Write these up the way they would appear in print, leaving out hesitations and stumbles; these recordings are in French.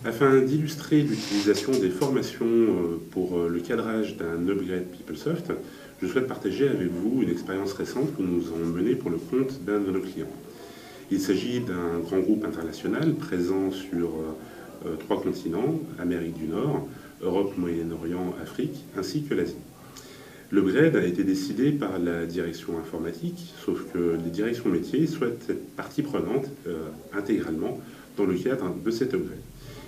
Afin d'illustrer l'utilisation des formations pour le cadrage d'un upgrade PeopleSoft, je souhaite partager avec vous une expérience récente que nous avons menée pour le compte d'un de nos clients. Il s'agit d'un grand groupe international présent sur 3 continents, Amérique du Nord, Europe, Moyen-Orient, Afrique, ainsi que l'Asie. L'upgrade a été décidé par la direction informatique, sauf que les directions métiers souhaitent être partie prenante intégralement dans le cadre de cet upgrade.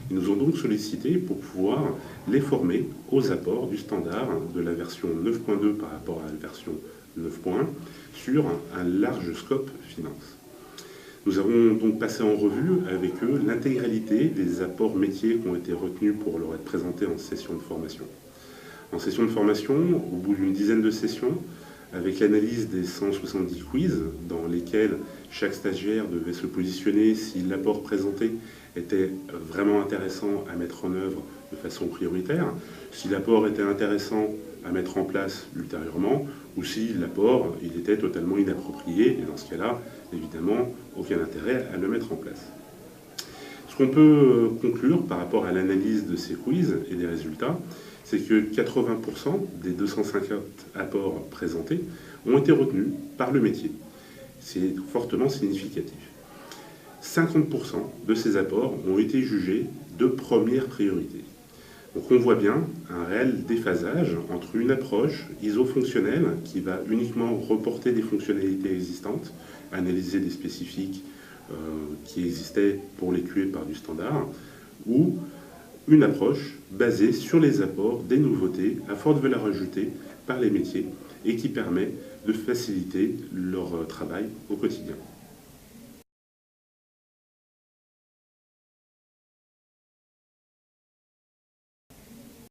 Ils nous ont donc sollicité pour pouvoir les former aux apports du standard de la version 9.2 par rapport à la version 9.1 sur un large scope finance. Nous avons donc passé en revue avec eux l'intégralité des apports métiers qui ont été retenus pour leur être présentés en session de formation. En session de formation, au bout d'une dizaine de sessions, avec l'analyse des 170 quiz dans lesquels chaque stagiaire devait se positionner si l'apport présenté était vraiment intéressant à mettre en œuvre de façon prioritaire, si l'apport était intéressant à mettre en place ultérieurement, ou si l'apport il était totalement inapproprié, et dans ce cas-là, évidemment, aucun intérêt à le mettre en place. Ce qu'on peut conclure par rapport à l'analyse de ces quiz et des résultats, c'est que 80% des 250 apports présentés ont été retenus par le métier. C'est fortement significatif. 50% de ces apports ont été jugés de première priorité. Donc on voit bien un réel déphasage entre une approche iso-fonctionnelle qui va uniquement reporter des fonctionnalités existantes, analyser des spécifiques qui existaient pour les QA par du standard, ou une approche basée sur les apports des nouveautés à forte valeur ajoutée par les métiers et qui permet de faciliter leur travail au quotidien.